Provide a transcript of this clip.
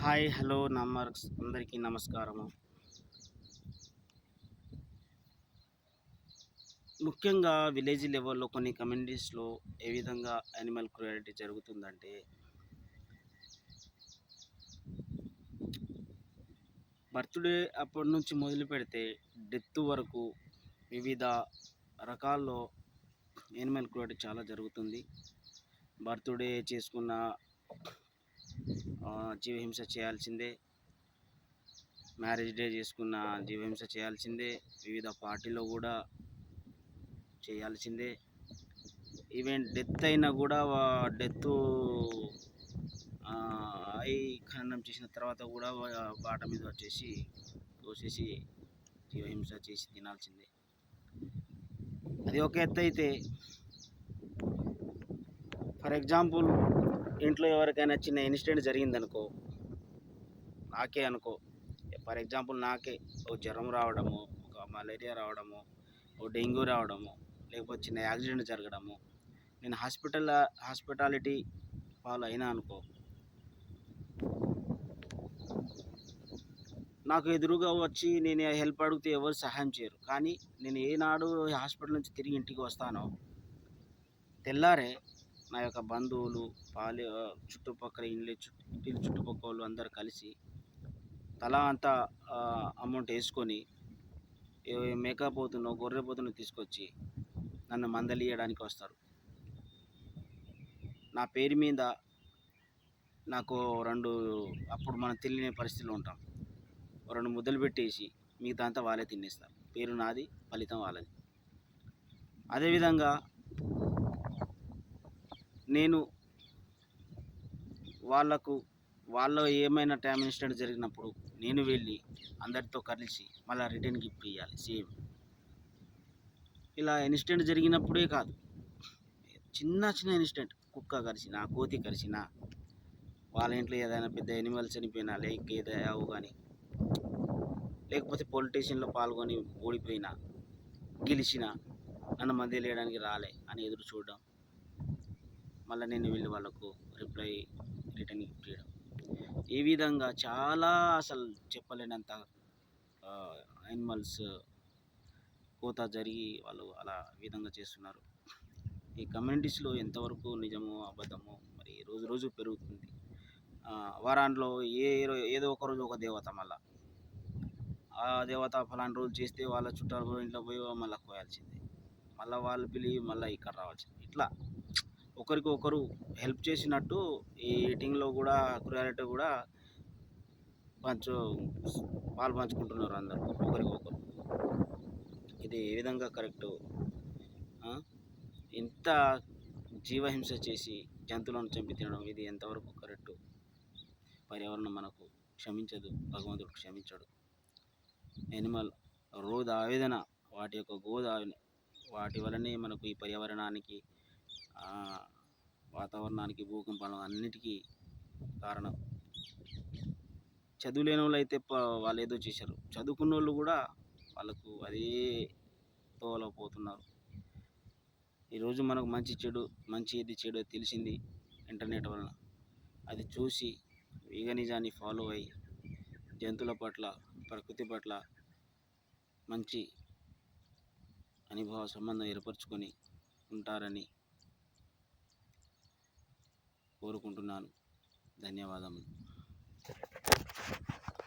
Hi hello అందరికీ నమస్కారము. ముఖ్యంగా విలేజ్ లెవెల్‌లో కొన్ని కమ్యూనిటీస్‌లో ఏ విధంగా యానిమల్ క్రుయాలిటీ జరుగుతుందంటే, బర్త్‌డే అప్పటినుంచి మొదలుపెడితే డెత్ వరకు వివిధ రకాల్లో యానిమల్ క్రుయాలిటీ చాలా జరుగుతుంది. బర్త్‌డే చేసుకున్న జీవహింస చేయాల్సిందే. మ్యారేజ్ డే చేసుకున్న జీవహింస చేయాల్సిందే. వివిధ పార్టీలో కూడా చేయాల్సిందే. ఈవెన్ డెత్ అయినా కూడా డెత్ అయి ఖననం చేసిన తర్వాత కూడా బాట మీద వచ్చేసి కోసేసి జీవహింస చేసి తినాల్సిందే. అది ఒక ఎత్తు అయితే, ఫర్ ఎగ్జాంపుల్ ఇంట్లో ఎవరికైనా చిన్న ఇన్సిడెంట్ జరిగిందనుకో, నాకే అనుకో, ఫర్ ఎగ్జాంపుల్ నాకే ఒక జ్వరం రావడము, ఒక మలేరియా రావడము, ఒక డెంగ్యూ రావడము, లేకపోతే చిన్న యాక్సిడెంట్ జరగడము, నేను హాస్పిటాలిటీ ఫాలో అయినా అనుకో, నాకు ఎదురుగా వచ్చి నేను హెల్ప్ అడిగితే ఎవరు సహాయం చేయరు. కానీ నేను ఏనాడు హాస్పిటల్ నుంచి తిరిగి ఇంటికి వస్తానో, తెల్లారే నా యొక్క బంధువులు, చుట్టుపక్కల ఇంటి చుట్టుపక్కల వాళ్ళు అందరు కలిసి తలా అంత అమౌంట్ వేసుకొని మేకపోతునో గొర్రెపోతునో తీసుకొచ్చి నన్ను మందలియడానికి వస్తారు. నా పేరు మీద నాకు అప్పుడు మనం తెలియని పరిస్థితిలో ఉంటాం. 2 ముద్దలు పెట్టేసి మిగతా అంతా వాళ్ళే తినేస్తారు. పేరు నాది, ఫలితం వాళ్ళది. అదేవిధంగా నేను వాళ్ళ ఏమైనా ఇన్సిడెంట్ జరిగినప్పుడు నేను వెళ్ళి అందరితో కలిసి మళ్ళీ రిటర్న్ గిఫ్ట్ ఇవ్వాలి సేమ్. ఇలా ఇన్సిడెంట్ జరిగినప్పుడే కాదు, చిన్న ఇన్సిడెంట్, కుక్క కరిచినా, కోతి కరిచినా, వాళ్ళ ఇంట్లో ఏదైనా పెద్ద యానిమల్ చనిపోయినా, లేక ఏదో కానీ, లేకపోతే పొలిటీషియన్లో పాల్గొని ఓడిపోయినా, గెలిచినా, నన్ను మందలియడానికి రాలే అని ఎదురు చూడడం, మళ్ళీ నేను వెళ్ళి వాళ్ళకు రిటర్న్ గిఫ్ట్ చేయడం. ఈ విధంగా చాలా అసలు చెప్పలేనంత యానిమల్స్ కోత జరిగి వాళ్ళు అలా విధంగా చేస్తున్నారు. ఈ కమ్యూనిటీస్లో ఎంతవరకు నిజమో అబద్ధమో మరి రోజు రోజు పెరుగుతుంది. వారాంట్లో ఏదో ఒక రోజు ఒక దేవత, మళ్ళీ ఆ దేవత ఫలానా రోజు చేస్తే వాళ్ళ చుట్టాలు ఇంట్లో పోయి మళ్ళీ కోయాల్సిందే, మళ్ళీ వాళ్ళు పిలిచి మళ్ళీ ఇక్కడ రావాల్సిందే. ఇట్లా ఒకరికొకరు హెల్ప్ చేసినట్టు ఈ ఈటింగ్లో కూడా క్రుయాలిటీ కూడా పాలు పంచుకుంటున్నారు అందరూ ఒకరికొకరు. ఇది ఏ విధంగా కరెక్టు? ఇంత జీవహింస చేసి జంతువులను చంపి తినడం ఇది ఎంతవరకు కరెక్టు? పర్యావరణం మనకు క్షమించదు, భగవంతుడు క్షమించడు. యానిమల్ రోద ఆవేదన, వాటి యొక్క వాటి వలనే మనకు ఈ పర్యావరణానికి, వాతావరణానికి, భూకంపాలు అన్నిటికీ కారణం. చదువు లేని వాళ్ళు అయితే వాళ్ళు ఏదో చేశారు, చదువుకున్న వాళ్ళు కూడా వాళ్ళకు అదే తోవలో పోతున్నారు. ఈరోజు మనకు మంచి ఏది చెడు తెలిసింది ఇంటర్నెట్ వలన. అది చూసి వీగనిజాన్ని ఫాలో అయ్యి జంతువుల పట్ల, ప్రకృతి పట్ల మంచి అనుభవ సంబంధం ఏర్పరచుకొని ఉంటారని కోరుకుంటున్నాను. ధన్యవాదములు.